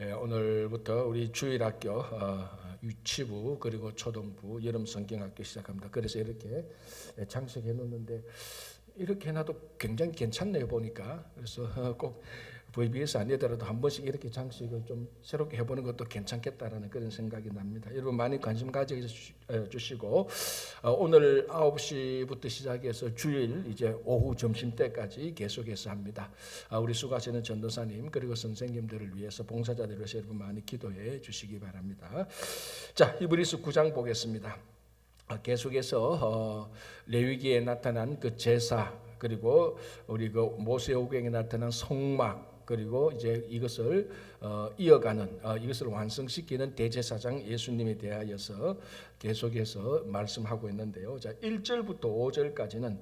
오늘부터 우리 주일학교 유치부 그리고 초등부 여름 성경학교 시작합니다. 그래서 이렇게 장식해 놓는데 이렇게 해놔도 굉장히 괜찮네요 보니까. 그래서 꼭 VBS 아니더라도 한 번씩 이렇게 장식을 좀 새롭게 해보는 것도 괜찮겠다라는 그런 생각이 납니다. 여러분 많이 관심 가져주시고 오늘 9시부터 시작해서 주일 이제 오후 점심때까지 계속해서 합니다. 우리 수고하시는 전도사님 그리고 선생님들을 위해서 봉사자들을 위해서 여러분 많이 기도해 주시기 바랍니다. 자, 히브리서 9장 보겠습니다. 계속해서 레위기에 나타난 그 제사 그리고 우리 그 모세오경에 나타난 성막 그리고 이제 이것을 이어가는 이것을 완성시키는 대제사장 예수님에 대하여서 계속해서 말씀하고 있는데요. 자, 1절부터 5절까지는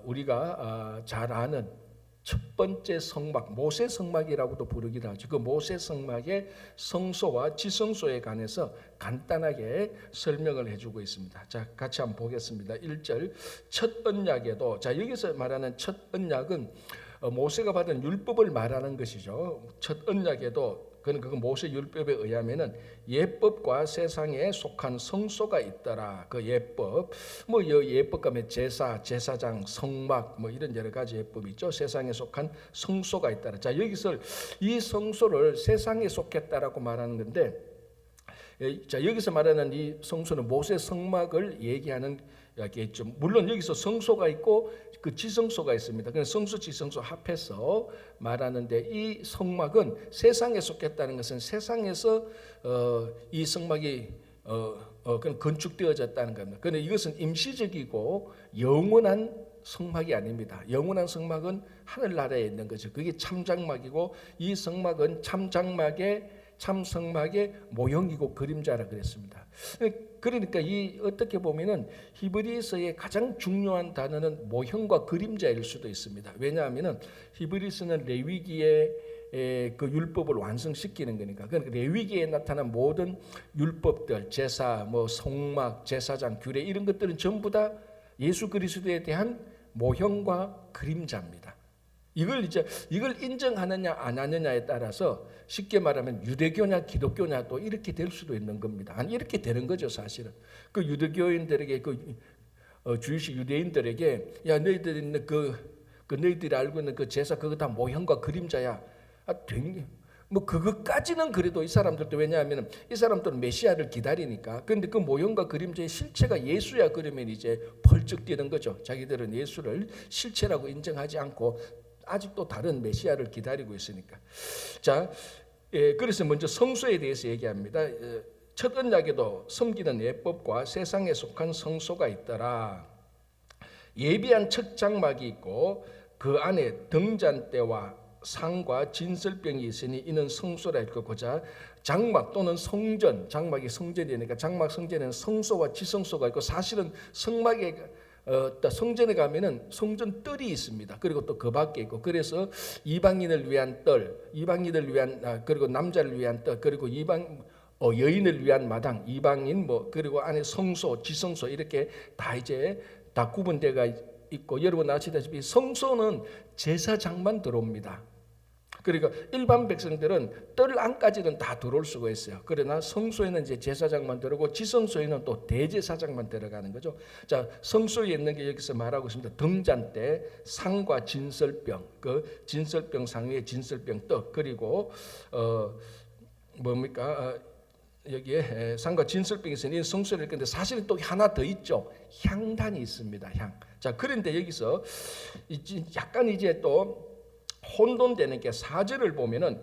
우리가 잘 아는 첫 번째 성막, 모세 성막이라고도 부르기도 하죠. 그 모세 성막의 성소와 지성소에 관해서 간단하게 설명을 해주고 있습니다. 자, 같이 한번 보겠습니다. 1절 첫 언약에도, 자, 여기서 말하는 첫 언약은 모세가 받은 율법을 말하는 것이죠. 첫 언약에도 그건 모세 율법에 의하면은 예법과 세상에 속한 성소가 있더라. 그 예법, 뭐 예법과 제사, 제사장, 성막, 뭐 이런 여러 가지 예법이 있죠. 세상에 속한 성소가 있더라. 자, 여기서 이 성소를 세상에 속했다라고 말하는 건데, 자, 여기서 말하는 이 성소는 모세 성막을 얘기하는 겠죠. 물론 여기서 성소가 있고 그 지성소가 있습니다. 그래서 성소, 지성소 합해서 말하는데 이 성막은 세상에 속했다는 것은 세상에서 이 성막이 건축되어졌다는 겁니다. 그런데 이것은 임시적이고 영원한 성막이 아닙니다. 영원한 성막은 하늘나라에 있는 거죠. 그게 참장막이고 이 성막은 참성막의 모형이고 그림자라 그랬습니다. 그러니까 이 어떻게 보면은 히브리서의 가장 중요한 단어는 모형과 그림자일 수도 있습니다. 왜냐하면은 히브리서는 레위기의 그 율법을 완성시키는 거니까. 그러니까 레위기에 나타난 모든 율법들, 제사, 뭐 성막, 제사장, 규례 이런 것들은 전부 다 예수 그리스도에 대한 모형과 그림자입니다. 이걸 인정하느냐 안 하느냐에 따라서 쉽게 말하면 유대교냐 기독교냐 또 이렇게 될 수도 있는 겁니다. 아니 이렇게 되는 거죠 사실은. 그 유대교인들에게 주이시 유대인들에게 야 너희들이 너희들이 알고 있는 그 제사 그거 다 모형과 그림자야. 뭐 그것까지는 그래도 이 사람들도 왜냐하면 이 사람들은 메시아를 기다리니까. 그런데 그 모형과 그림자의 실체가 예수야 그러면 이제 펄쩍 뛰는 거죠. 자기들은 예수를 실체라고 인정하지 않고 아직도 다른 메시아를 기다리고 있으니까. 자, 그래서 먼저 성소에 대해서 얘기합니다. 첫 언약에도 섬기는 예법과 세상에 속한 성소가 있더라. 예비한 첫 장막이 있고 그 안에 등잔대와 상과 진설병이 있으니 이는 성소라 읽고자 장막 또는 성전, 장막이 성전이니까 장막 성전에는 성소와 지성소가 있고 사실은 성전에 가면은 성전 뜰이 있습니다. 그리고 또 그 밖에 있고 그래서 이방인을 위한 뜰, 이방인을 위한 그리고 남자를 위한 뜰, 그리고 여인을 위한 마당, 이방인 그리고 안에 성소, 지성소 이렇게 다 구분되가 있고 여러분 아시다시피 성소는 제사장만 들어옵니다. 그러니까 일반 백성들은 뜰 안까지는 다 들어올 수가 있어요. 그러나 성소에는 이제 제사장만 들어오고 지성소에는 또 대제사장만 들어가는 거죠. 자, 성소에 있는 게 여기서 말하고 있습니다. 등잔대, 상과 진설병, 그 진설병 상위에 진설병 떡 그리고 여기에 상과 진설병이 있으니 성소를 했는데 사실은 또 하나 더 있죠. 향단이 있습니다. 향. 자, 그런데 여기서 약간 이제 또 혼돈되는 게 4절을 보면은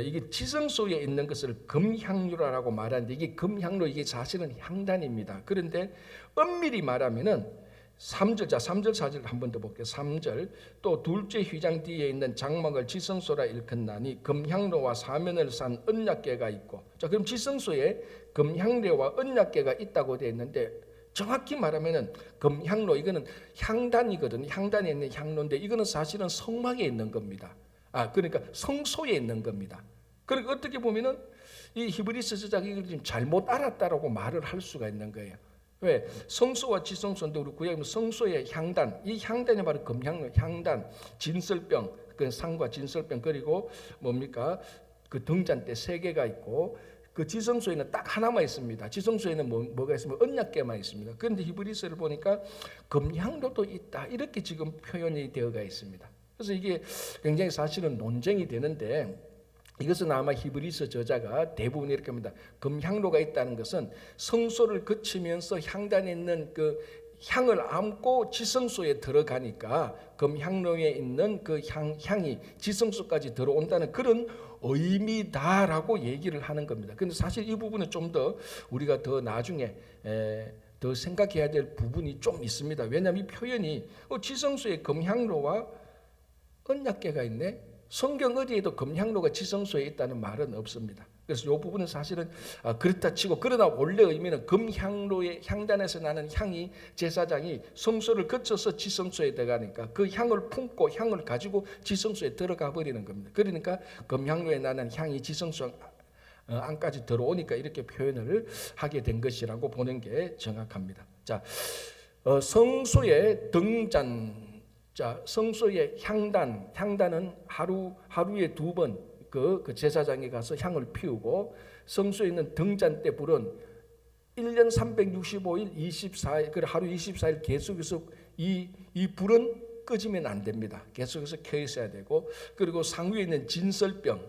이게 지성소에 있는 것을 금향유라고 말하는데 이게 금향로 이게 사실은 향단입니다. 그런데 엄밀히 말하면은 3절, 자 3절 4절 한 번 더 볼게요. 3절 또 둘째 휘장 뒤에 있는 장막을 지성소라 일컫나니 금향로와 사면을 산 언약궤가 있고. 자, 그럼 지성소에 금향례와 언약궤가 있다고 되어 있는데 정확히 말하면은 금향로 이거는 향단이거든요. 향단에 있는 향로인데 이거는 사실은 성막에 있는 겁니다. 그러니까 성소에 있는 겁니다. 그러니까 어떻게 보면은 이 히브리서 저자가 이걸 지금 잘못 알았다라고 말을 할 수가 있는 거예요. 왜? 성소와 지성소인데 우리 구약에 성소의 향단, 이 향단이 바로 금향로, 향단, 진설병, 그 상과 진설병 그리고 그 등잔대 3개가 있고 그 지성소에는 딱 하나만 있습니다. 지성소에는 뭐가 있으면 언약궤만 있습니다. 그런데 히브리서를 보니까 금향로도 있다 이렇게 지금 표현이 되어가 있습니다. 그래서 이게 굉장히 사실은 논쟁이 되는데, 이것은 아마 히브리서 저자가 대부분 이렇게 합니다. 금향로가 있다는 것은 성소를 거치면서 향단에 있는 그 향을 안고 지성소에 들어가니까 금향로에 있는 그 향이 지성소까지 들어온다는 그런 의미다라고 얘기를 하는 겁니다. 근데 사실 이 부분은 좀 더 우리가 더 나중에 더 생각해야 될 부분이 좀 있습니다. 왜냐하면 이 표현이 지성소에 금향로와 언약궤가 있네. 성경 어디에도 금향로가 지성소에 있다는 말은 없습니다. 그래서 이 부분은 사실은 그렇다 치고, 그러나 원래 의미는 금향로의 향단에서 나는 향이 제사장이 성소를 거쳐서 지성소에 들어가니까 그 향을 품고 향을 가지고 지성소에 들어가 버리는 겁니다. 그러니까 금향로에 나는 향이 지성소 안까지 들어오니까 이렇게 표현을 하게 된 것이라고 보는 게 정확합니다. 자, 성소의 등잔. 자, 성소의 향단은 하루에 2번 그 제사장이 가서 향을 피우고, 성소에 있는 등잔대 불은 1년 365일 24일, 그 하루 24일 계속해서 이 불은 꺼지면 안 됩니다. 계속해서 켜 있어야 되고, 그리고 상위에 있는 진설병,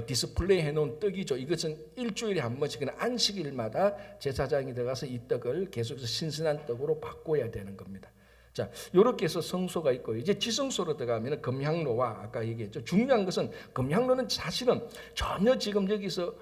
디스플레이 해놓은 떡이죠. 이것은 일주일에 한 번씩 그냥 안식일마다 제사장이 들어가서 이 떡을 계속해서 신선한 떡으로 바꿔야 되는 겁니다. 자, 이렇게 해서 성소가 있고, 이제 지성소로 들어가면 금향로와 아까 얘기했죠. 중요한 것은 금향로는 사실은 전혀 지금 여기서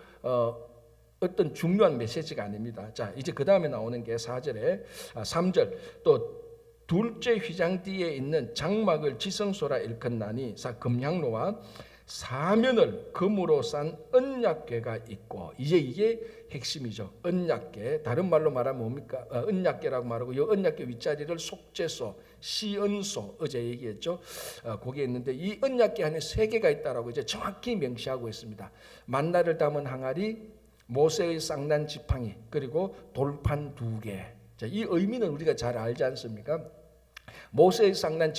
어떤 중요한 메시지가 아닙니다. 자, 이제 그 다음에 나오는 게 3절 또 둘째 휘장 뒤에 있는 장막을 지성소라 일컫나니 금향로와 사면을 금으로 싼 언약궤가 있고, 이제 이게 핵심이죠. 언약궤, 다른 말로 말하면 뭡니까? 언약궤라고 말하고, 이 언약궤 윗자리를 속죄소, 시언소, 어제 얘기했죠. 거기에 있는데 이 언약궤 안에 3개가 있다라고 이제 정확히 명시하고 있습니다. 만나를 담은 항아리, 모세의 쌍난 지팡이, 그리고 돌판 2개. 자, 이 의미는 우리가 잘 알지 않습니까? 모세의 쌍난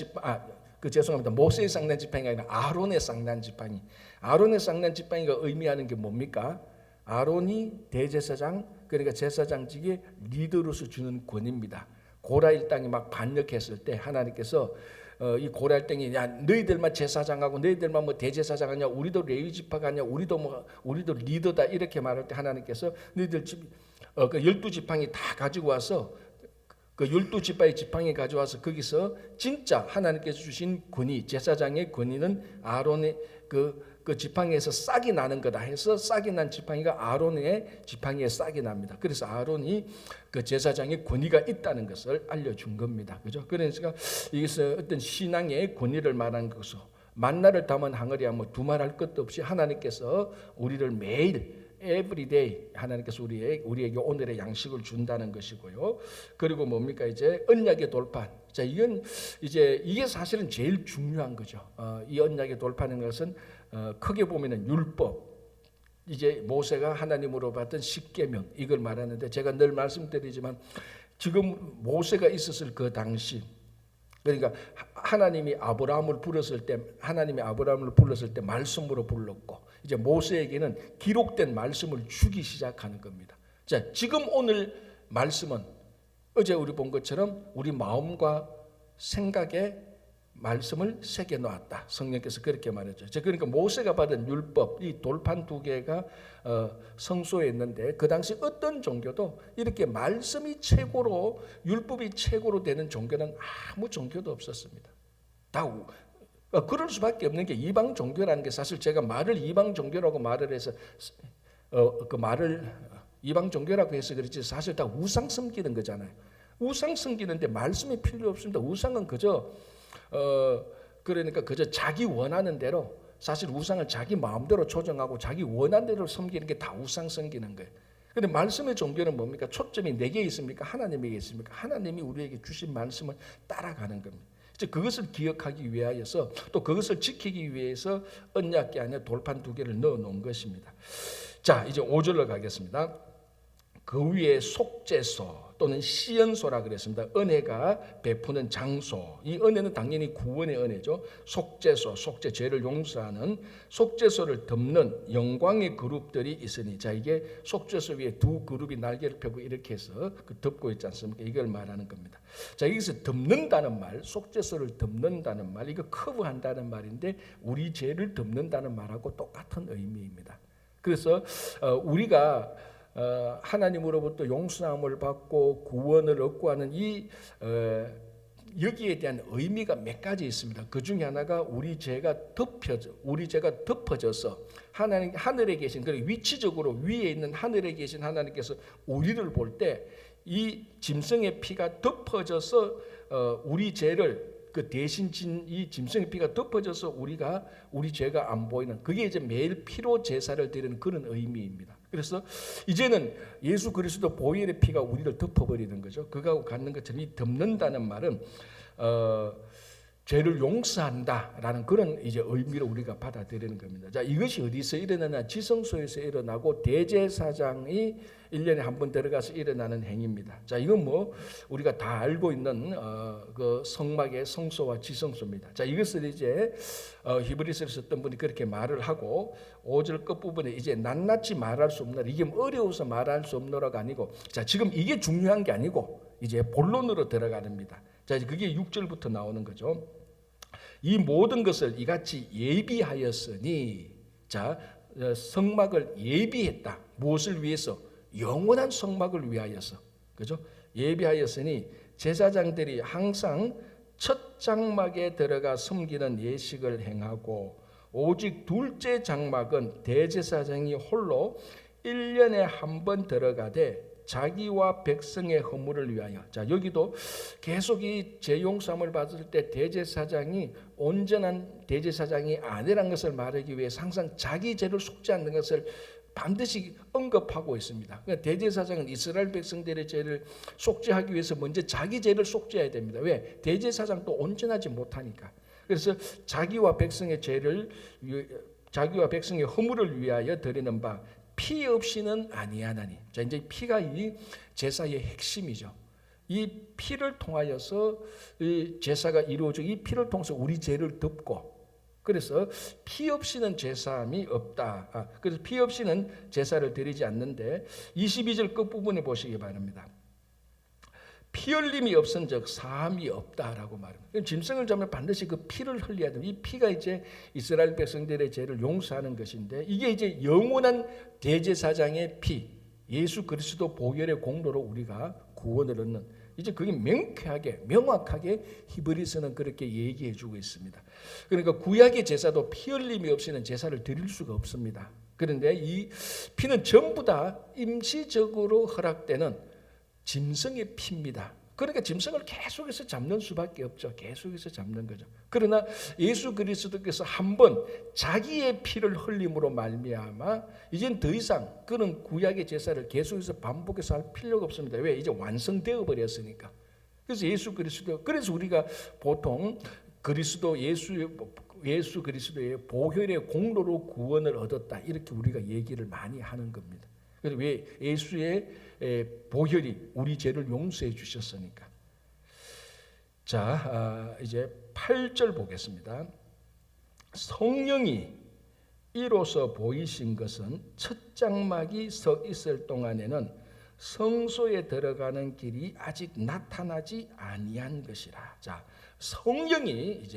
모세의 쌍난 지팡이가 아니라 아론의 쌍난 지팡이. 아론의 쌍난 지팡이가 의미하는 게 뭡니까? 아론이 대제사장, 그러니까 제사장직의 리더로서 주는 권위입니다. 고라 일당이 막 반역했을 때 하나님께서 이 고라 일당이 야 너희들만 제사장하고 너희들만 뭐 대제사장하냐, 우리도 레위 지파가 아니야, 우리도 리더다 이렇게 말할 때 하나님께서 너희들 그 12지팡이 다 가지고 와서 그 12지파의 지팡이 가져와서 거기서 진짜 하나님께서 주신 권위, 제사장의 권위는 아론의 그 지팡이에서 싹이 나는 거다 해서 싹이 난 지팡이가 아론의 지팡이에 싹이 납니다. 그래서 아론이 그 제사장의 권위가 있다는 것을 알려준 겁니다. 그죠? 그러니까 이것은 어떤 신앙의 권위를 말하는 것이고, 만나를 담은 항아리야 뭐 두말할 것도 없이 하나님께서 우리를 매일 everyday 하나님께서 우리에게 오늘의 양식을 준다는 것이고요. 그리고 뭡니까? 이제 언약의 돌판. 자, 이건 이제 이게 사실은 제일 중요한 거죠. 이 언약의 돌판인 것은 크게 보면은 율법. 이제 모세가 하나님으로 받은 십계명 이걸 말하는데, 제가 늘 말씀드리지만 지금 모세가 있었을 그 당시, 그러니까 하나님이 아브라함을 불렀을 때 말씀으로 불렀고, 이제 모세에게는 기록된 말씀을 주기 시작하는 겁니다. 자, 지금 오늘 말씀은 어제 우리 본 것처럼 우리 마음과 생각에 말씀을 새겨 놓았다. 성령께서 그렇게 말했죠. 그러니까 모세가 받은 율법, 이 돌판 2개가 성소에 있는데, 그 당시 어떤 종교도 이렇게 말씀이 최고로, 율법이 최고로 되는 종교는 아무 종교도 없었습니다. 다 그럴 수밖에 없는 게 이방 종교라는 게, 사실 제가 말을 이방 종교라고 말을 해서 그 말을 이방 종교라고 해서 그렇지 사실 다 우상 섬기는 거잖아요. 우상 섬기는데 말씀이 필요 없습니다. 우상은 그러니까 그저 자기 원하는 대로, 사실 우상을 자기 마음대로 조정하고 자기 원하는 대로 섬기는 게 다 우상 섬기는 거예요. 그런데 말씀의 종교는 뭡니까? 초점이 내게 있습니까? 하나님에게 있습니까? 하나님이 우리에게 주신 말씀을 따라가는 겁니다. 그것을 기억하기 위하여서, 또 그것을 지키기 위해서 언약궤 안에 돌판 2개를 넣어 놓은 것입니다. 자, 이제 5절로 가겠습니다. 그 위에 속죄소 또는 시연소라 그랬습니다. 은혜가 베푸는 장소. 이 은혜는 당연히 구원의 은혜죠. 속죄소, 속죄, 죄를 용서하는 속죄소를 덮는 영광의 그룹들이 있으니, 자, 이게 속죄소 위에 두 그룹이 날개를 펴고 이렇게 해서 덮고 있지 않습니까? 이걸 말하는 겁니다. 자, 여기서 덮는다는 말, 속죄소를 덮는다는 말, 이거 커브한다는 말인데 우리 죄를 덮는다는 말하고 똑같은 의미입니다. 그래서 우리가 하나님으로부터 용서함을 받고 구원을 얻고 하는 이 여기에 대한 의미가 몇 가지 있습니다. 그 중에 하나가 우리 죄가 덮어져서 하나님 하늘에 계신, 그리고 위치적으로 위에 있는 하늘에 계신 하나님께서 우리를 볼 때 이 짐승의 피가 덮어져서 우리 죄를 그 대신 진 이 짐승의 피가 덮어져서 우리 죄가 안 보이는, 그게 이제 매일 피로 제사를 드리는 그런 의미입니다. 그래서 이제는 예수 그리스도 보혈의 피가 우리를 덮어버리는 거죠. 그거하고 같는 것처럼 이 덮는다는 말은 죄를 용서한다라는 그런 이제 의미로 우리가 받아들이는 겁니다. 자, 이것이 어디서 일어나냐? 지성소에서 일어나고 대제사장이 1년에 한 번 들어가서 일어나는 행위입니다. 자, 이건 뭐 우리가 다 알고 있는 그 성막의 성소와 지성소입니다. 자, 이것을 이제 히브리서를 썼던 분이 그렇게 말을 하고 5절 끝부분에 이제 낱낱이 말할 수 없노라, 이게 어려워서 말할 수 없노라가 아니고, 자, 지금 이게 중요한 게 아니고 이제 본론으로 들어가랍니다. 자, 그게 6절부터 나오는 거죠. 이 모든 것을 이같이 예비하였으니, 자, 성막을 예비했다. 무엇을 위해서? 영원한 성막을 위하여서. 그죠? 예비하였으니 제사장들이 항상 첫 장막에 들어가 섬기는 예식을 행하고, 오직 둘째 장막은 대제사장이 홀로 1년에 한 번 들어가되 자기와 백성의 허물을 위하여. 자, 여기도 계속 이 죄용서함을 받을 때 대제사장이 온전한 대제사장이 아니란 것을 말하기 위해 항상 자기 죄를 속지 않는 것을 반드시 언급하고 있습니다. 그러니까 대제사장은 이스라엘 백성들의 죄를 속죄하기 위해서 먼저 자기 죄를 속죄해야 됩니다. 왜? 대제사장도 온전하지 못하니까. 그래서 자기와 백성의 죄를, 자기와 백성의 허물을 위하여 드리는 바 피 없이는 아니하나니. 자, 이제 피가 이 제사의 핵심이죠. 이 피를 통하여서 이 제사가 이루어져, 이 피를 통해서 우리 죄를 덮고, 그래서 피 없이는 제사함이 없다. 그래서 피 없이는 제사를 드리지 않는데 22절 끝부분에 보시기 바랍니다. 피 흘림이 없은즉 사함이 없다라고 말합니다. 짐승을 잡으면 반드시 그 피를 흘려야 됩니다. 이 피가 이제 이스라엘 백성들의 죄를 용서하는 것인데, 이게 이제 영원한 대제사장의 피, 예수 그리스도 보혈의 공로로 우리가 구원을 얻는, 이제 그게 명쾌하게 명확하게 히브리서는 그렇게 얘기해주고 있습니다. 그러니까 구약의 제사도 피 흘림이 없이는 제사를 드릴 수가 없습니다. 그런데 이 피는 전부 다 임시적으로 허락되는 짐승의 피입니다. 그러니까 짐승을 계속해서 잡는 수밖에 없죠. 계속해서 잡는 거죠. 그러나 예수 그리스도께서 한번 자기의 피를 흘림으로 말미암아 이젠 더 이상 그런 구약의 제사를 계속해서 반복해서 할 필요가 없습니다. 왜? 이제 완성되어 버렸으니까. 그래서 예수 그리스도, 그래서 우리가 보통 그리스도 예수 그리스도의 보혈의 공로로 구원을 얻었다, 이렇게 우리가 얘기를 많이 하는 겁니다. 그래서 왜? 예수의 보혈이 우리 죄를 용서해 주셨으니까. 자, 이제 8절 보겠습니다. 성령이 이로써 보이신 것은 첫 장막이 서 있을 동안에는 성소에 들어가는 길이 아직 나타나지 아니한 것이라. 자, 성령이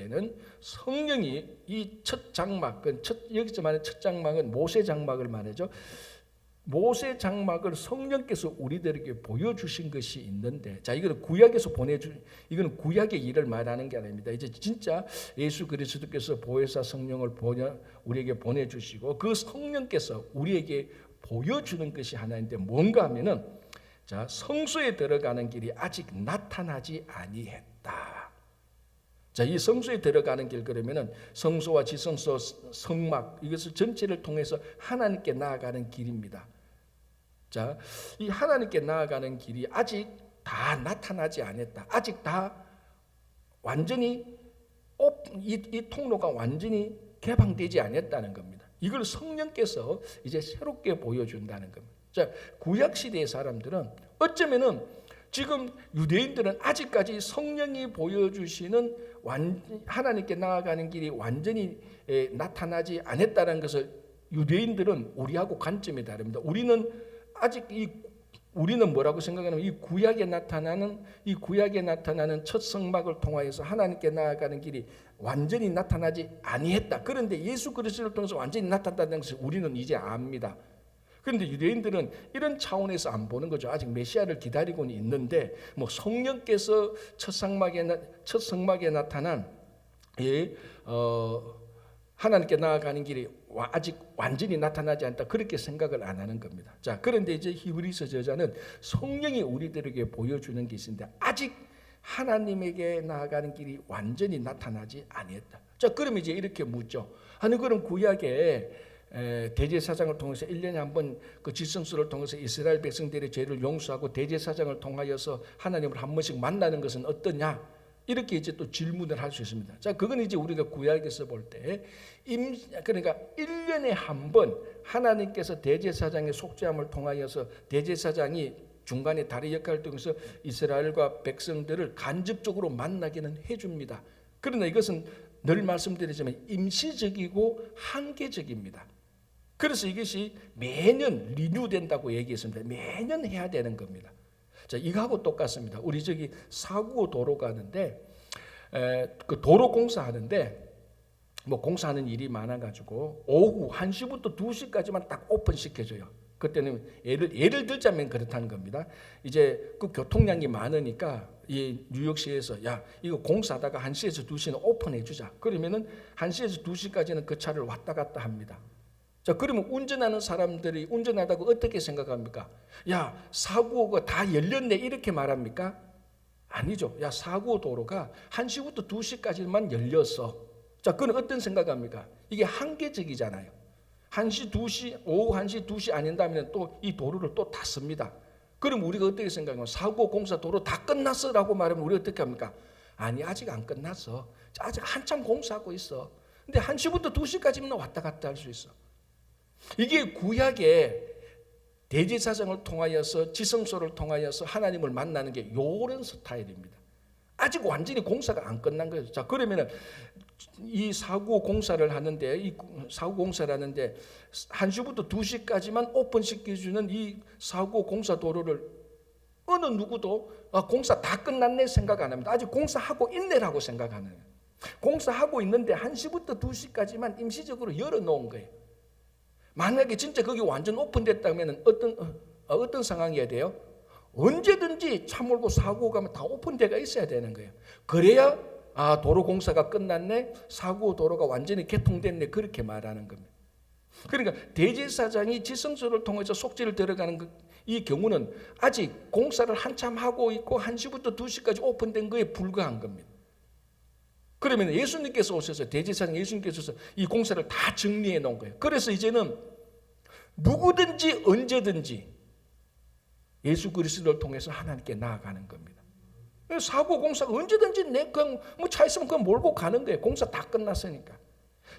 이 첫 장막은, 여기서 말하는 첫 장막은 모세 장막을 말하죠. 모세 장막을 성령께서 우리들에게 보여주신 것이 있는데, 자, 이거는 구약에서 이거는 구약의 일을 말하는 게 아닙니다. 이제 진짜 예수 그리스도께서 보혜사 성령을 우리에게 보내주시고 그 성령께서 우리에게 보여주는 것이 하나인데 뭔가 하면은, 자, 성소에 들어가는 길이 아직 나타나지 아니했다. 자, 이 성소에 들어가는 길, 그러면은 성소와 지성소, 성막, 이것을 전체를 통해서 하나님께 나아가는 길입니다. 자, 이 하나님께 나아가는 길이 아직 다 나타나지 않았다. 아직 다 완전히 이 통로가 완전히 개방되지 않았다는 겁니다. 이걸 성령께서 이제 새롭게 보여준다는 겁니다. 자, 구약 시대의 사람들은 어쩌면은 지금 유대인들은 아직까지 성령이 보여주시는 하나님께 나아가는 길이 완전히 나타나지 않았다는 것을 유대인들은 우리하고 관점이 다릅니다. 우리는 뭐라고 생각하냐면 이 구약에 나타나는 첫 성막을 통하여서 하나님께 나아가는 길이 완전히 나타나지 아니했다. 그런데 예수 그리스도를 통해서 완전히 나타났다는 것을 우리는 이제 압니다. 그런데 유대인들은 이런 차원에서 안 보는 거죠. 아직 메시아를 기다리고는 있는데 뭐 성령께서 첫 성막에 나타난 하나님께 나아가는 길이 아직 완전히 나타나지 않다, 그렇게 생각을 안 하는 겁니다. 자, 그런데 이제 히브리서 저자는 성령이 우리들에게 보여주는 게 있는데 아직 하나님에게 나아가는 길이 완전히 나타나지 아니했다. 자, 그럼 이제 이렇게 묻죠. 아니 그럼 구약에 대제사장을 통해서 1년에 한 번 그 지성소를 통해서 이스라엘 백성들의 죄를 용서하고 대제사장을 통하여서 하나님을 한 번씩 만나는 것은 어떠냐? 이렇게 이제 또 질문을 할 수 있습니다. 자, 그건 이제 우리가 구약에서 볼 때 그러니까 1년에 한 번 하나님께서 대제사장의 속죄함을 통하여서 대제사장이 중간에 다리 역할을 통해서 이스라엘과 백성들을 간접적으로 만나기는 해줍니다. 그러나 이것은 늘 말씀드리지만 임시적이고 한계적입니다. 그래서 이것이 매년 리뉴된다고 얘기했습니다. 매년 해야 되는 겁니다. 자, 이거하고 똑같습니다. 우리 저기 사구 도로 가는데 그 도로 공사하는데 뭐 공사하는 일이 많아가지고 오후 1시부터 2시까지만 딱 오픈시켜줘요. 그때는 예를 들자면 그렇다는 겁니다. 이제 그 교통량이 많으니까 이 뉴욕시에서 야 이거 공사하다가 1시에서 2시는 오픈해주자. 그러면은 1시에서 2시까지는 그 차를 왔다 갔다 합니다. 자, 그러면 운전하는 사람들이 운전하다가 어떻게 생각합니까? 야, 사구호가 다 열렸네 이렇게 말합니까? 아니죠. 야, 사구호 도로가 1시부터 2시까지만 열렸어. 자, 그건 어떤 생각합니까? 이게 한계적이잖아요. 1시, 2시, 오후 1시, 2시 아닌다면 또 이 도로를 또 닫습니다. 그럼 우리가 어떻게 생각하면 사구호 공사 도로 다 끝났어라고 말하면 우리 어떻게 합니까? 아니, 아직 안 끝났어. 아직 한참 공사하고 있어. 근데 1시부터 2시까지만 왔다 갔다 할 수 있어. 이게 구약의 대제사장을 통하여서 지성소를 통하여서 하나님을 만나는 게 이런 스타일입니다. 아직 완전히 공사가 안 끝난 거예요. 자, 그러면은 이 사구 공사를 하는데 1시부터 2시까지만 오픈시켜주는 이 사구 공사 도로를 어느 누구도 공사 다 끝났네 생각 안 합니다. 아직 공사하고 있네라고 생각하는 거예요. 공사하고 있는데 1시부터 2시까지만 임시적으로 열어놓은 거예요. 만약에 진짜 거기 완전 오픈됐다면 어떤 상황이어야 돼요? 언제든지 차 몰고 사고 가면 다 오픈돼가 있어야 되는 거예요. 그래야 도로 공사가 끝났네, 사고 도로가 완전히 개통됐네, 그렇게 말하는 겁니다. 그러니까 대제사장이 지성소를 통해서 속죄를 들어가는 이 경우는 아직 공사를 한참 하고 있고 1시부터 2시까지 오픈된 거에 불과한 겁니다. 그러면 예수님께서 오셔서 대제사장 예수님께서 오셔서 이 공사를 다 정리해 놓은 거예요. 그래서 이제는 누구든지 언제든지 예수 그리스도를 통해서 하나님께 나아가는 겁니다. 사고 공사가 언제든지 그냥 뭐 차 있으면 그냥 몰고 가는 거예요. 공사 다 끝났으니까.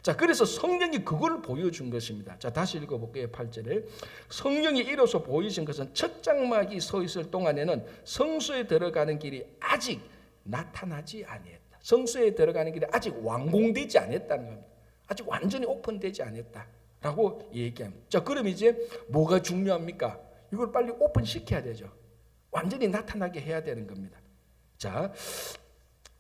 자, 그래서 성령이 그걸 보여준 것입니다. 자, 다시 읽어볼게요. 8절에 성령이 이로써 보이신 것은 첫 장막이 서 있을 동안에는 성소에 들어가는 길이 아직 나타나지 아니했다. 성소에 들어가는 길이 아직 완공되지 않았다는 겁니다. 아직 완전히 오픈되지 않았다라고 얘기합니다. 자, 그럼 이제 뭐가 중요합니까? 이걸 빨리 오픈시켜야 되죠. 완전히 나타나게 해야 되는 겁니다. 자,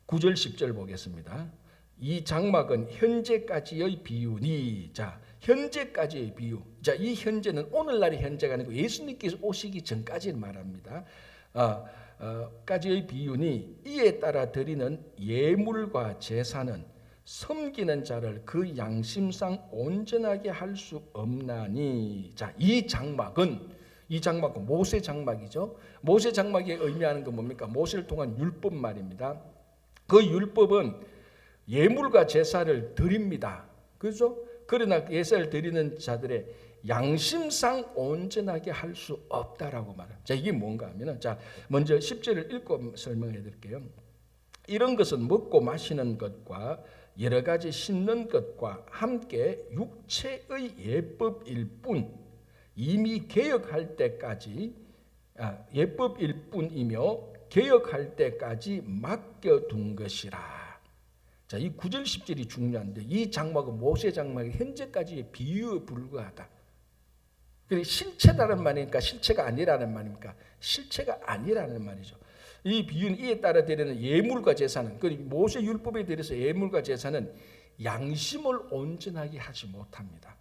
9절 10절 보겠습니다. 이 장막은 현재까지의 비유니. 자, 현재까지의 비유. 자, 이 현재는 오늘날의 현재가 아니고 예수님께서 오시기 전까지를 말합니다. 까지의 비유니 이에 따라 드리는 예물과 제사는 섬기는 자를 그 양심상 온전하게 할 수 없나니. 자, 이 장막은 모세 장막이죠. 모세 장막이 의미하는 건 뭡니까? 모세를 통한 율법 말입니다. 그 율법은 예물과 제사를 드립니다. 그렇죠? 그러나 제사를 드리는 자들의 양심상 온전하게 할 수 없다라고 말합니다. 자, 이게 뭔가 하면은, 자, 먼저 10절을 읽고 설명해 드릴게요. 이런 것은 먹고 마시는 것과 여러 가지 씻는 것과 함께 육체의 예법일 뿐 이미 개혁할 때까지 예법일 뿐이며 개혁할 때까지 맡겨둔 것이라. 자, 이 9절 10절이 중요한데 이 장막은 모세 장막이 현재까지의 비유에 불과하다. 실체다는 말이니까 실체가 아니라는 말입니까? 실체가 아니라는 말이죠. 이 비유는 이에 따라 드리는 예물과 제사는, 모세 율법에 대해서 예물과 제사는 양심을 온전하게 하지 못합니다.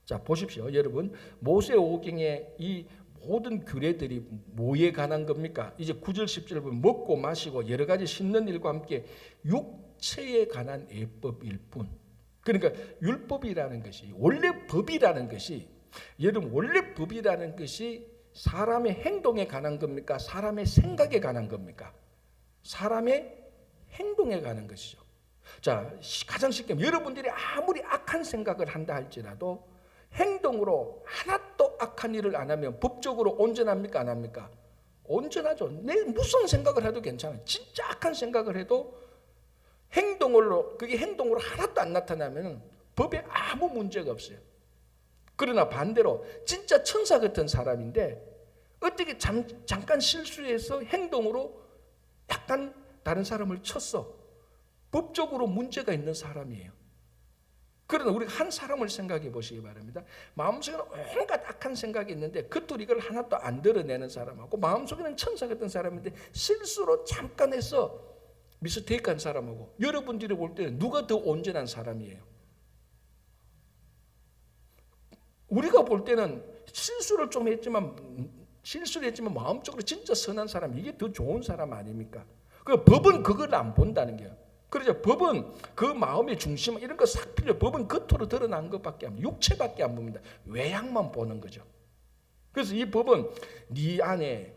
자, 보십시오. 여러분, 모세 오경의 이 모든 규례들이 뭐에 관한 겁니까? 이제 9절 10절 보면 먹고 마시고 여러 가지 씻는 일과 함께 육체에 관한 예법일 뿐. 그러니까 율법이라는 것이, 원래 법이라는 것이, 여러분 원래 법이라는 것이 사람의 행동에 관한 겁니까? 사람의 생각에 관한 겁니까? 사람의 행동에 관한 것이죠. 자, 가장 쉽게 여러분들이 아무리 악한 생각을 한다 할지라도 행동으로 하나도 악한 일을 안 하면 법적으로 온전합니까? 안 합니까? 온전하죠. 내 무슨 생각을 해도 괜찮아요. 진짜 악한 생각을 해도 그게 행동으로 하나도 안 나타나면 법에 아무 문제가 없어요. 그러나 반대로 진짜 천사 같은 사람인데 어떻게 잠깐 실수해서 행동으로 약간 다른 사람을 쳤어. 법적으로 문제가 있는 사람이에요. 그러나 우리가 한 사람을 생각해 보시기 바랍니다. 마음속에는 온갖 악한 생각이 있는데 겉으로 이걸 하나도 안 드러내는 사람하고 마음속에는 천사 같은 사람인데 실수로 잠깐 해서 미스테이크한 사람하고 여러분들이 볼 때는 누가 더 온전한 사람이에요? 우리가 볼 때는 실수를 했지만 마음적으로 진짜 선한 사람, 이게 더 좋은 사람 아닙니까? 그 법은 그걸 안 본다는 거예요. 그렇죠. 법은 그 마음의 중심 이런 거 싹 필요. 법은 겉으로 드러난 것밖에 안, 육체밖에 안 봅니다. 외양만 보는 거죠. 그래서 이 법은 네 안에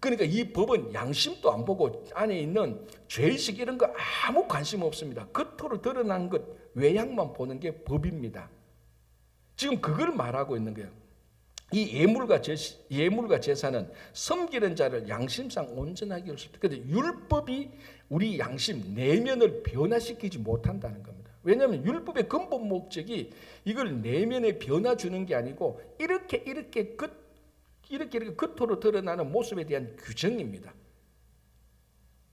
그러니까 이 법은 양심도 안 보고 안에 있는 죄의식 이런 거 아무 관심 없습니다. 겉으로 드러난 것 외양만 보는 게 법입니다. 지금 그걸 말하고 있는 거예요. 이 예물과 제사는 섬기는 자를 양심상 온전하게 할 수 있다. 그런데 율법이 우리 양심 내면을 변화시키지 못한다는 겁니다. 왜냐하면 율법의 근본 목적이 이걸 내면에 변화 주는 게 아니고 이렇게 겉으로 드러나는 모습에 대한 규정입니다.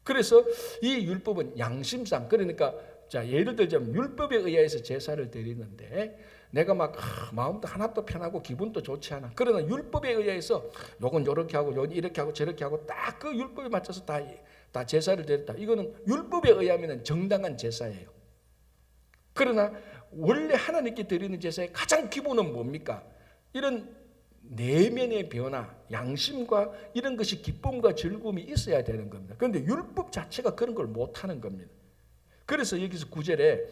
그래서 이 율법은 양심상, 그러니까 자, 예를 들자면 율법에 의해서 제사를 드리는데 내가 막 마음도 하나도 편하고 기분도 좋지 않아. 그러나 율법에 의해서 요건 요렇게 하고 요건 이렇게 하고 저렇게 하고 딱 그 율법에 맞춰서 다 제사를 드렸다. 이거는 율법에 의하면 정당한 제사예요. 그러나 원래 하나님께 드리는 제사의 가장 기본은 뭡니까? 이런 내면의 변화, 양심과 이런 것이 기쁨과 즐거움이 있어야 되는 겁니다. 그런데 율법 자체가 그런 걸 못하는 겁니다. 그래서 여기서 9절에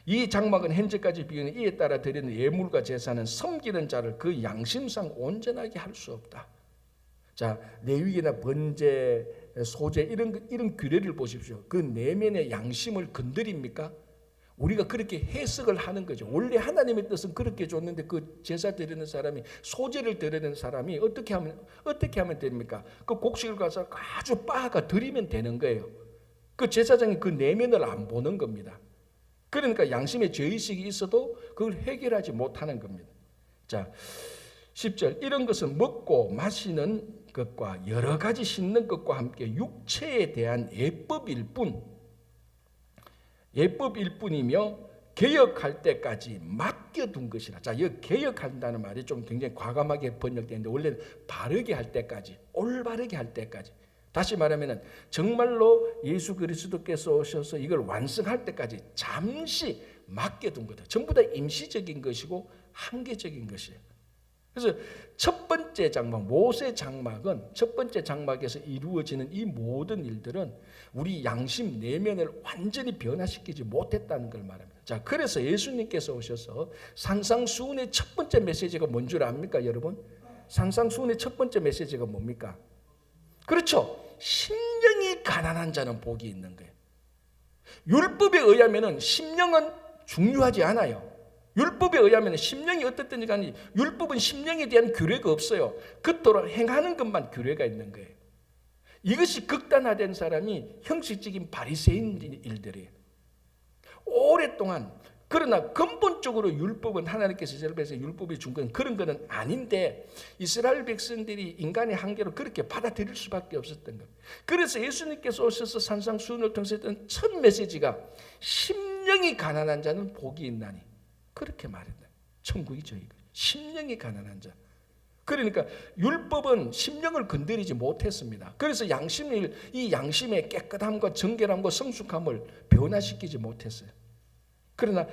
이 장막은 현재까지 비유는 이에 따라 드리는 예물과 제사는 섬기는 자를 그 양심상 온전하게 할 수 없다. 자, 레위기나 번제, 소제 이런 규례를 보십시오. 그 내면의 양심을 건드립니까? 우리가 그렇게 해석을 하는 거죠. 원래 하나님의 뜻은 그렇게 줬는데 그 제사 드리는 사람이, 소제를 드리는 사람이 어떻게 하면 됩니까? 그 곡식을 가서 아주 빻아가 드리면 되는 거예요. 그 제사장이 그 내면을 안 보는 겁니다. 그러니까 양심의 죄의식이 있어도 그걸 해결하지 못하는 겁니다. 자, 10절 이런 것은 먹고 마시는 것과 여러 가지 씻는 것과 함께 육체에 대한 예법일 뿐이며 개혁할 때까지 맡겨둔 것이라. 자, 이 개혁한다는 말이 좀 굉장히 과감하게 번역되는데 원래는 바르게 할 때까지, 올바르게 할 때까지. 다시 말하면 정말로 예수 그리스도께서 오셔서 이걸 완성할 때까지 잠시 맡겨둔 거다. 전부 다 임시적인 것이고 한계적인 것이에요. 그래서 첫 번째 장막, 모세 장막은 첫 번째 장막에서 이루어지는 이 모든 일들은 우리 양심 내면을 완전히 변화시키지 못했다는 걸 말합니다. 자, 그래서 예수님께서 오셔서 산상수훈의 첫 번째 메시지가 뭔 줄 압니까, 여러분? 산상수훈의 첫 번째 메시지가 뭡니까? 그렇죠. 심령이 가난한 자는 복이 있는 거예요. 율법에 의하면 심령은 중요하지 않아요. 율법에 의하면 심령이 어떻든지 간에 율법은 심령에 대한 규례가 없어요. 그토록 행하는 것만 규례가 있는 거예요. 이것이 극단화된 사람이 형식적인 바리새인 일들이에요. 오랫동안 그러나 근본적으로 율법은 하나님께서 이스라엘에서 율법이 준 건 그런 거는 아닌데 이스라엘 백성들이 인간의 한계로 그렇게 받아들일 수밖에 없었던 것. 그래서 예수님께서 오셔서 산상수훈을 통해서 했던 첫 메시지가 심령이 가난한 자는 복이 있나니, 그렇게 말했다. 천국이죠. 이거. 심령이 가난한 자. 그러니까 율법은 심령을 건드리지 못했습니다. 그래서 이 양심의 깨끗함과 정결함과 성숙함을 변화시키지 못했어요. 그러나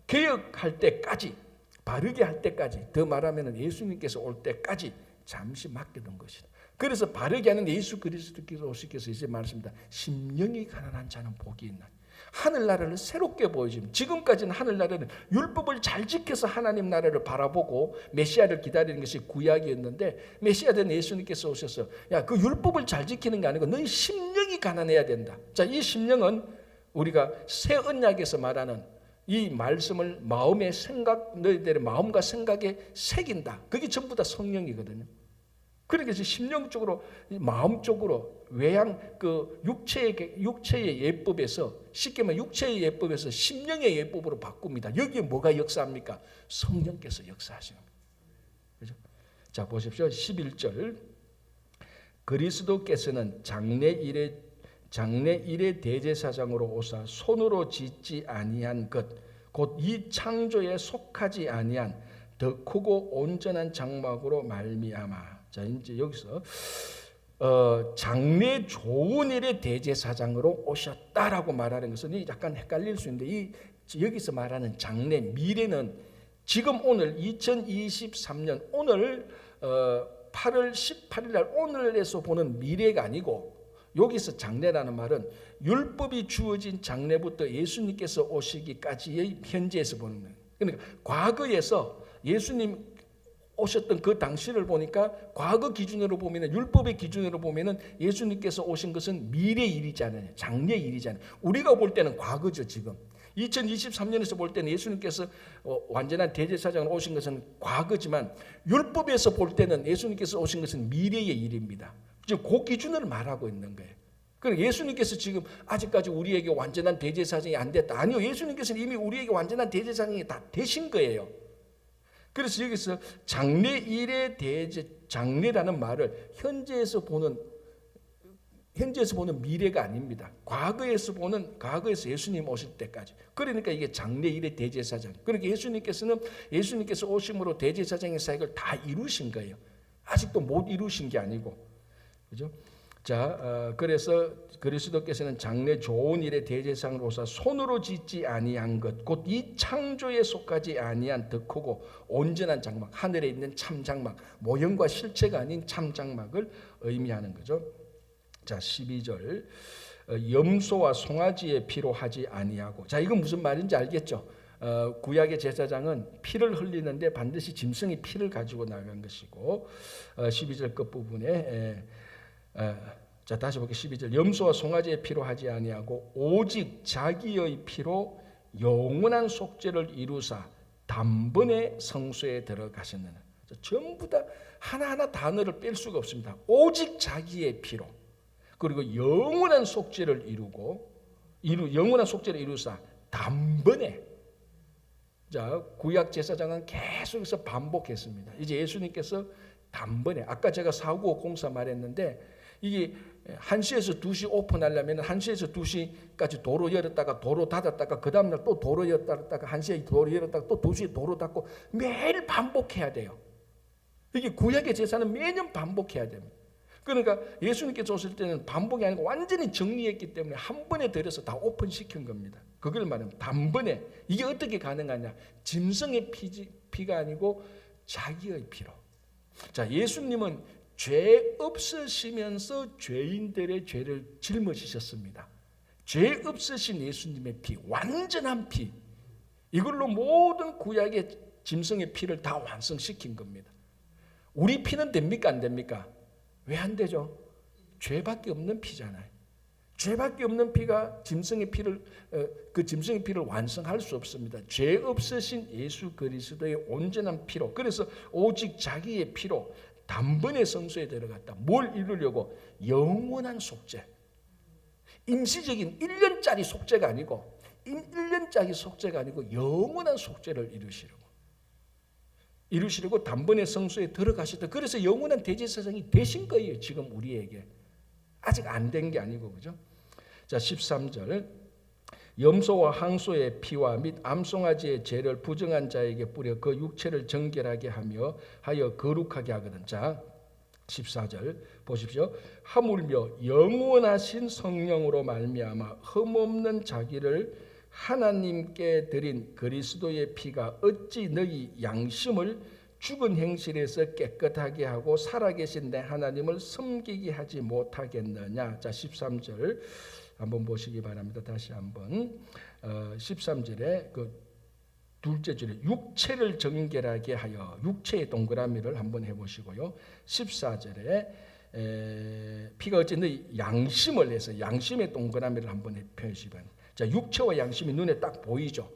개혁할 때까지, 바르게 할 때까지, 더 말하면 예수님께서 올 때까지 잠시 맡겨둔 것이다. 그래서 바르게 하는 예수 그리스도께서 오시께서 이제 말씀입니다. 심령이 가난한 자는 복이 있나니. 하늘나라를 새롭게 보여줍니다. 지금까지는 하늘나라는 율법을 잘 지켜서 하나님 나라를 바라보고 메시아를 기다리는 것이 구약이었는데, 메시아 된 예수님께서 오셔서 야, 그 율법을 잘 지키는 게 아니고 너희 심령이 가난해야 된다. 자, 이 심령은 우리가 새 언약에서 말하는 이 말씀을 마음의 생각, 너희들의 마음과 생각에 새긴다. 그게 전부 다 성령이거든요. 그러니까 심령적으로, 마음적으로 외양 그 육체의 예법에서, 쉽게 말하면 육체의 예법에서 심령의 예법으로 바꿉니다. 여기에 뭐가 역사합니까? 성령께서 역사하시는 거예요. 그죠? 자, 보십시오. 11절. 그리스도께서는 장래 일의 대제사장으로 오사 손으로 짓지 아니한 것, 곧 이 창조에 속하지 아니한 더 크고 온전한 장막으로 말미암아. 자, 이제 여기서 장래 좋은 일의 대제사장으로 오셨다라고 말하는 것은 약간 헷갈릴 수 있는데, 여기서 말하는 장래, 미래는 지금 오늘 2023년 오늘 8월 18일 날 오늘에서 보는 미래가 아니고, 여기서 장래라는 말은 율법이 주어진 장래부터 예수님께서 오시기까지의 현재에서 보는 거예요. 그러니까 과거에서 예수님 오셨던 그 당시를 보니까 과거 기준으로 보면, 율법의 기준으로 보면 예수님께서 오신 것은 미래 일이잖아요. 장래 일이잖아요. 우리가 볼 때는 과거죠. 지금 2023년에서 볼 때는 예수님께서 완전한 대제사장으로 오신 것은 과거지만, 율법에서 볼 때는 예수님께서 오신 것은 미래의 일입니다. 지금 그 기준을 말하고 있는 거예요. 그러니까 예수님께서 지금 아직까지 우리에게 완전한 대제사장이 안 됐다. 아니요. 예수님께서는 이미 우리에게 완전한 대제사장이 다 되신 거예요. 그래서 여기서 장래 일의 장래라는 말을 현재에서 보는 미래가 아닙니다. 과거에서 예수님 오실 때까지. 그러니까 이게 장래 일의 대제사장. 그러니까 예수님께서 오심으로 대제사장의 사역을 다 이루신 거예요. 아직도 못 이루신 게 아니고. 그죠? 자, 그래서 그리스도께서는 장래 좋은 일의 대제사장으로 오사 손으로 짓지 아니한 것, 곧 이 창조에 속하지 아니한 더 크고 온전한 장막, 하늘에 있는 참 장막, 모형과 실체가 아닌 참 장막을 의미하는 거죠. 자, 12절. 염소와 송아지의 피로 하지 아니하고. 자, 이건 무슨 말인지 알겠죠? 구약의 제사장은 피를 흘리는데 반드시 짐승의 피를 가지고 나간 것이고, 12절 끝부분에 자, 다시 볼게요. 12절. 염소와 송아지의 피로 하지 아니하고 오직 자기의 피로 영원한 속죄를 이루사 단번에 성소에 들어가셨느니라. 전부 다 하나하나 단어를 뺄 수가 없습니다. 오직 자기의 피로, 그리고 영원한 속죄를 영원한 속죄를 이루사 단번에. 자, 구약 제사장은 계속해서 반복했습니다. 이제 예수님께서 단번에, 아까 제가 4950 말했는데, 이게 1시에서 2시 오픈하려면 1시에서 2시까지 도로 열었다가 도로 닫았다가 그 다음날 또 도로 열었다가 1시에 도로 열었다가 또 2시에 도로 닫고 매일 반복해야 돼요. 이게 구약의 제사는 매년 반복해야 됩니다. 그러니까 예수님께서 오실 때는 반복이 아니고 완전히 정리했기 때문에 한 번에 들여서 다 오픈시킨 겁니다. 그걸 말하면 단번에. 이게 어떻게 가능하냐? 짐승의 피가 아니고 자기의 피로. 자, 예수님은 죄 없으시면서 죄인들의 죄를 짊어지셨습니다. 죄 없으신 예수님의 피, 완전한 피, 이걸로 모든 구약의 짐승의 피를 다 완성시킨 겁니다. 우리 피는 됩니까? 안 됩니까? 왜 안 되죠? 죄밖에 없는 피잖아요. 죄밖에 없는 피가 짐승의 피를 완성할 수 없습니다. 죄 없으신 예수 그리스도의 온전한 피로, 그래서 오직 자기의 피로 단번에 성소에 들어갔다. 뭘 이루려고? 영원한 속죄. 임시적인 1년짜리 속죄가 아니고 1년짜리 속죄가 아니고 영원한 속죄를 이루시려고 단번에 성소에 들어가셨다. 그래서 영원한 대제사장이 되신 거예요. 지금 우리에게. 아직 안 된 게 아니고, 그죠? 자, 13절. 염소와 항소의 피와 및 암송아지의 죄를 부정한 자에게 뿌려 그 육체를 정결하게 하여 거룩하게 하거든. 자, 14절 보십시오. 하물며 영원하신 성령으로 말미암아 흠없는 자기를 하나님께 드린 그리스도의 피가 어찌 너희 양심을 죽은 행실에서 깨끗하게 하고 살아계신 내 하나님을 섬기게 하지 못하겠느냐. 자, 13절 한번 보시기 바랍니다. 다시 한번 13절에 그 둘째 줄에 육체를 정결하게 하여, 육체의 동그라미를 한번 해보시고요. 14절에 피가 어찌 너희 양심을 해서 양심의 동그라미를 한번 펴시면, 자, 육체와 양심이 눈에 딱 보이죠.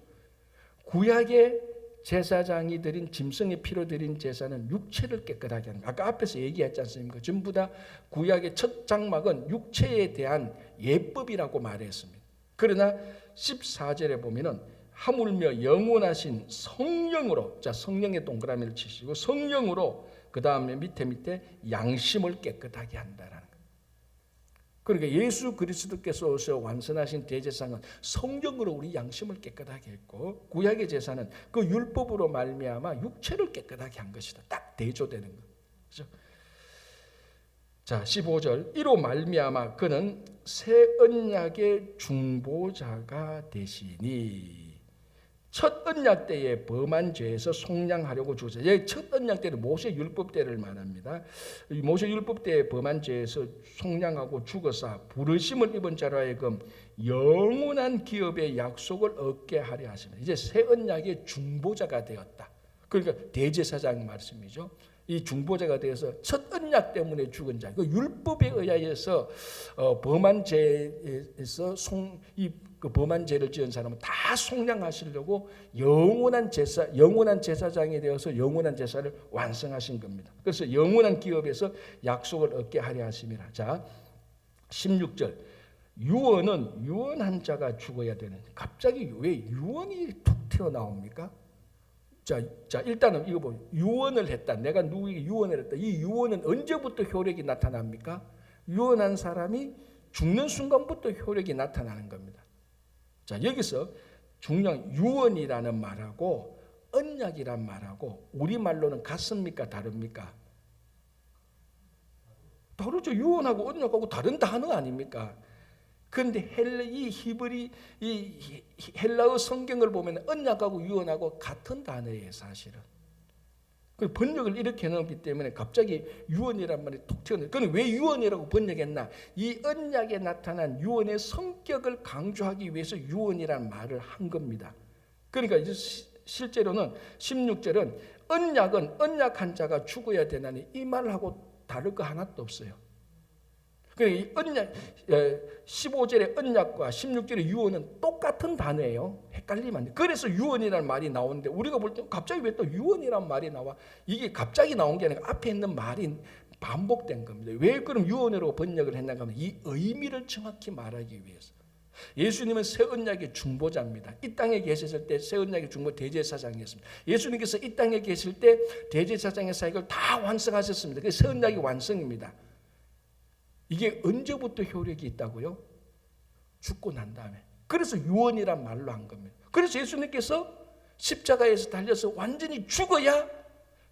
구약의 제사장이 드린 짐승의 피로 드린 제사는 육체를 깨끗하게 하는, 아까 앞에서 얘기했지 않습니까? 전부 다 구약의 첫 장막은 육체에 대한 예법이라고 말했습니다. 그러나 14절에 보면은 하물며 영원하신 성령으로, 자, 성령의 동그라미를 치시고 성령으로 그 다음에 밑에 양심을 깨끗하게 한다라는 거예요. 그러니까 예수 그리스도께서 오셔 완성하신 대제사장은 성령으로 우리 양심을 깨끗하게 했고, 구약의 제사는 그 율법으로 말미암아 육체를 깨끗하게 한 것이다. 딱 대조되는 거. 그렇죠? 자, 15절. 이로 말미암아 그는 새 언약의 중보자가 되시니, 첫 언약 때에 범한 죄에서 속량하려고 주셨어요. 첫 언약 때는 모세 율법 때를 말합니다. 모세 율법 때에 범한 죄에서 속량하고 죽어서 부르심을 입은 자로 하여금 영원한 기업의 약속을 얻게 하려 하십니다. 이제 새 언약의 중보자가 되었다. 그러니까 대제사장 말씀이죠. 이 중보자가 되어서 첫 언약 때문에 죽은 자, 그 율법에 의하여서 범한 죄에서 그 범한 죄를 지은 사람은 다 속량하시려고 영원한 제사장이 되어서 영원한 제사를 완성하신 겁니다. 그래서 영원한 기업에서 약속을 얻게 하려 하심이라. 자, 16절. 유언은 유언한 자가 죽어야 되는. 갑자기 왜 유언이 툭 튀어나옵니까? 자, 일단은 이거 보세요. 유언을 했다. 내가 누구에게 유언을 했다. 이 유언은 언제부터 효력이 나타납니까? 유언한 사람이 죽는 순간부터 효력이 나타나는 겁니다. 자, 여기서 중요한 유언이라는 말하고 언약이란 말하고 우리말로는 같습니까? 다릅니까? 다르죠. 유언하고 언약하고 다른 단어 아닙니까? 그런데 이 헬라어 성경을 보면 언약하고 유언하고 같은 단어예요, 사실은. 그 번역을 이렇게 해놓기 때문에 갑자기 유언이란 말이 툭 튀어나와요. 그럼 왜 유언이라고 번역했나? 이 언약에 나타난 유언의 성격을 강조하기 위해서 유언이란 말을 한 겁니다. 그러니까 이제 실제로는 16절은 언약은 언약한 자가 죽어야 되나니 이 말하고 다를 거 하나도 없어요. 그러니까 언약 15절의 언약과 16절의 유언은 똑같은 단어예요. 헷갈리면 안 돼. 그래서 유언이라는 말이 나오는데 우리가 볼 때 갑자기 왜 또 유언이라는 말이 나와? 이게 갑자기 나온 게 아니라 앞에 있는 말이 반복된 겁니다. 왜 그럼 유언으로 번역을 했는가 하면 이 의미를 정확히 말하기 위해서. 예수님은 새 언약의 중보자입니다. 이 땅에 계셨을 때 새 언약의 중보 대제사장이었습니다. 예수님께서 이 땅에 계실 때 대제사장의 사역을 다 완성하셨습니다. 그게 새 언약의 완성입니다. 이게 언제부터 효력이 있다고요? 죽고 난 다음에. 그래서 유언이란 말로 한 겁니다. 그래서 예수님께서 십자가에서 달려서 완전히 죽어야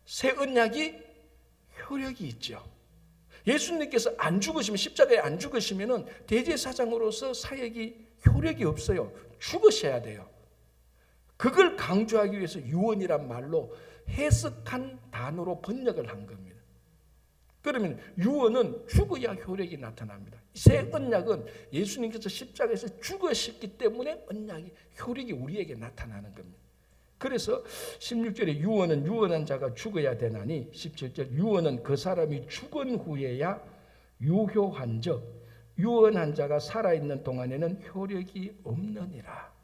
새 언약이 효력이 있죠. 예수님께서 안 죽으시면, 십자가에 안 죽으시면 대제사장으로서 사역이 효력이 없어요. 죽으셔야 돼요. 그걸 강조하기 위해서 유언이란 말로 해석한 단어로 번역을 한 겁니다. 그러면 유언은 죽어야 효력이 나타납니다. 새 언약은 예수님께서 십자가에서 죽으셨기 때문에 언약이 효력이 우리에게 나타나는 겁니다. 그래서 16절에 유언은 유언한 자가 죽어야 되나니 17절 유언은 그 사람이 죽은 후에야 유효한즉 유언한 자가 살아있는 동안에는 효력이 없느니라.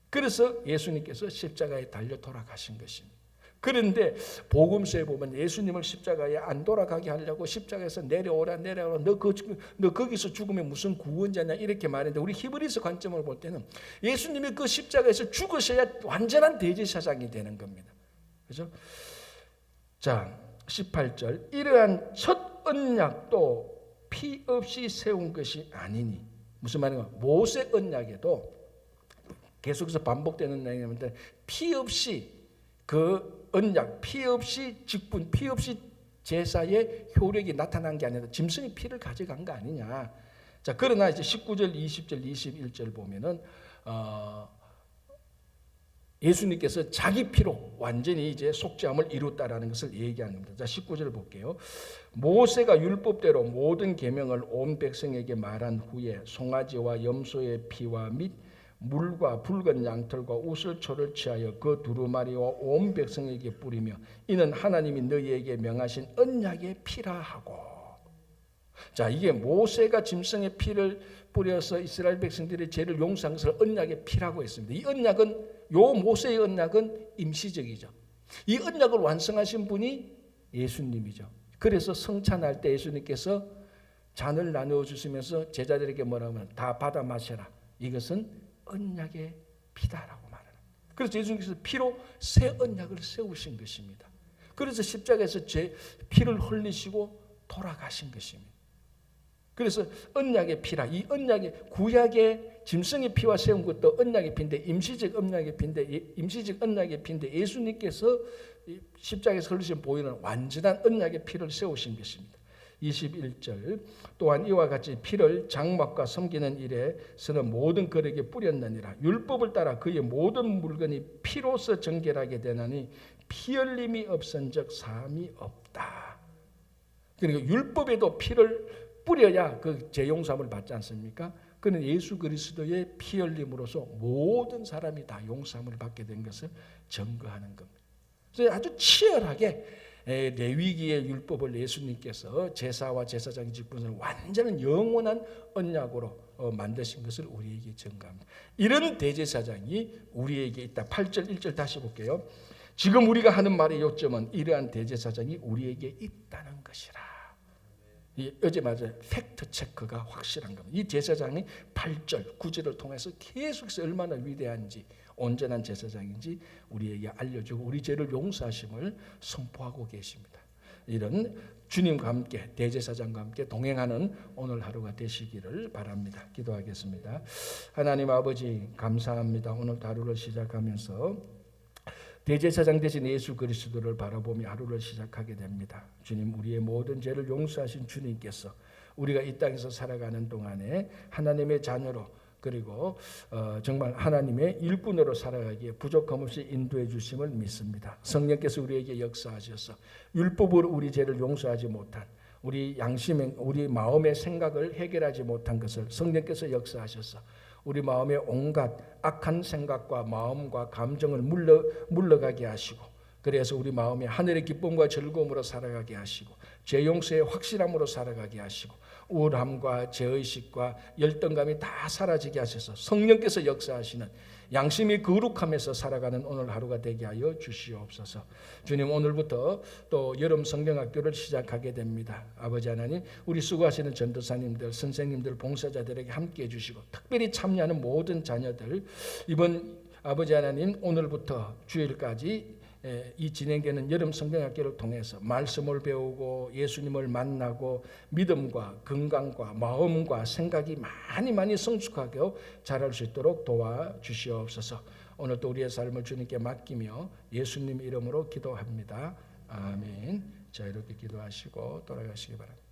그래서 예수님께서 십자가에 달려 돌아가신 것입니다. 그런데 복음서에 보면 예수님을 십자가에 안 돌아가게 하려고 십자가에서 내려오라 너 거기서 죽으면 무슨 구원자냐 이렇게 말했는데, 우리 히브리서 관점을 볼 때는 예수님이 그 십자가에서 죽으셔야 완전한 대제사장이 되는 겁니다. 그렇죠? 자, 18절 이러한 첫 언약도 피 없이 세운 것이 아니니, 무슨 말인가? 모세 언약에도 계속해서 반복되는 내용인데, 피 없이 그 언약, 피 없이 직분, 피 없이 제사의 효력이 나타난 게 아니라 짐승이 피를 가져간 거 아니냐. 자, 그러나 이제 19절, 20절, 21절 보면은 예수님께서 자기 피로 완전히 이제 속죄함을 이뤘다라는 것을 얘기하는 겁니다. 자, 19절을 볼게요. 모세가 율법대로 모든 계명을 온 백성에게 말한 후에 송아지와 염소의 피와 및 물과 붉은 양털과 우슬초를 취하여 그 두루마리와 온 백성에게 뿌리며 이는 하나님이 너희에게 명하신 언약의 피라 하고. 자, 이게 모세가 짐승의 피를 뿌려서 이스라엘 백성들의 죄를 용서한 것을 언약의 피라고 했습니다. 이 언약은, 요 모세의 언약은 임시적이죠. 이 언약을 완성하신 분이 예수님이죠. 그래서 성찬할 때 예수님께서 잔을 나누어 주시면서 제자들에게 뭐라고 하면 다 받아 마셔라. 이것은 언약의 피다라고 말하는. 그래서 예수님께서 피로 새 언약을 세우신 것입니다. 그래서 십자가에서 제 피를 흘리시고 돌아가신 것입니다. 그래서 언약의 피라, 이 언약의 구약의 짐승의 피와 세운 것도 언약의 피인데, 임시적 언약의 피인데 예수님께서 십자가에서 흘리신 보이는 완전한 언약의 피를 세우신 것입니다. 21절 또한 이와 같이 피를 장막과 섬기는 일에서는 모든 거룩에 뿌렸느니라. 율법을 따라 그의 모든 물건이 피로서 정결하게 되나니 피 흘림이 없은즉 사함이 없다. 그러니까 율법에도 피를 뿌려야 그 죄 용서함을 받지 않습니까? 그는 예수 그리스도의 피 흘림으로써 모든 사람이 다 용서함을 받게 된 것을 증거하는 겁니다. 그래서 아주 치열하게 레위기의 율법을 예수님께서 제사와 제사장의 직분을 완전한 영원한 언약으로 만드신 것을 우리에게 증거합니다. 이런 대제사장이 우리에게 있다. 8절 1절 다시 볼게요. 지금 우리가 하는 말의 요점은 이러한 대제사장이 우리에게 있다는 것이라. 어제 맞아요. 팩트 체크가 확실한 겁니다. 이 제사장이 8절 9절을 통해서 계속해서 얼마나 위대한지, 온전한 제사장인지 우리에게 알려주고 우리 죄를 용서하심을 선포하고 계십니다. 이런 주님과 함께, 대제사장과 함께 동행하는 오늘 하루가 되시기를 바랍니다. 기도하겠습니다. 하나님 아버지 감사합니다. 오늘 하루를 시작하면서 대제사장 되신 예수 그리스도를 바라보며 하루를 시작하게 됩니다. 주님, 우리의 모든 죄를 용서하신 주님께서 우리가 이 땅에서 살아가는 동안에 하나님의 자녀로, 그리고 정말 하나님의 일꾼으로 살아가기에 부족함 없이 인도해 주심을 믿습니다. 성령께서 우리에게 역사하셔서 율법으로 우리 죄를 용서하지 못한, 우리 양심의, 우리 마음의 생각을 해결하지 못한 것을 성령께서 역사하셔서 우리 마음의 온갖 악한 생각과 마음과 감정을 물러가게 하시고, 그래서 우리 마음에 하늘의 기쁨과 즐거움으로 살아가게 하시고, 죄 용서의 확실함으로 살아가게 하시고, 우울함과 죄의식과 열등감이 다 사라지게 하셔서 성령께서 역사하시는 양심이 거룩함에서 살아가는 오늘 하루가 되게 하여 주시옵소서. 주님, 오늘부터 또 여름 성경학교를 시작하게 됩니다. 아버지 하나님, 우리 수고하시는 전도사님들, 선생님들, 봉사자들에게 함께해 주시고, 특별히 참여하는 모든 자녀들, 이번 아버지 하나님 오늘부터 주일까지 이 진행되는 여름 성경학교를 통해서 말씀을 배우고 예수님을 만나고 믿음과 건강과 마음과 생각이 많이 성숙하게 자랄 수 있도록 도와주시옵소서. 오늘도 우리의 삶을 주님께 맡기며 예수님 이름으로 기도합니다. 아멘. 자, 이렇게 기도하시고 돌아가시기 바랍니다.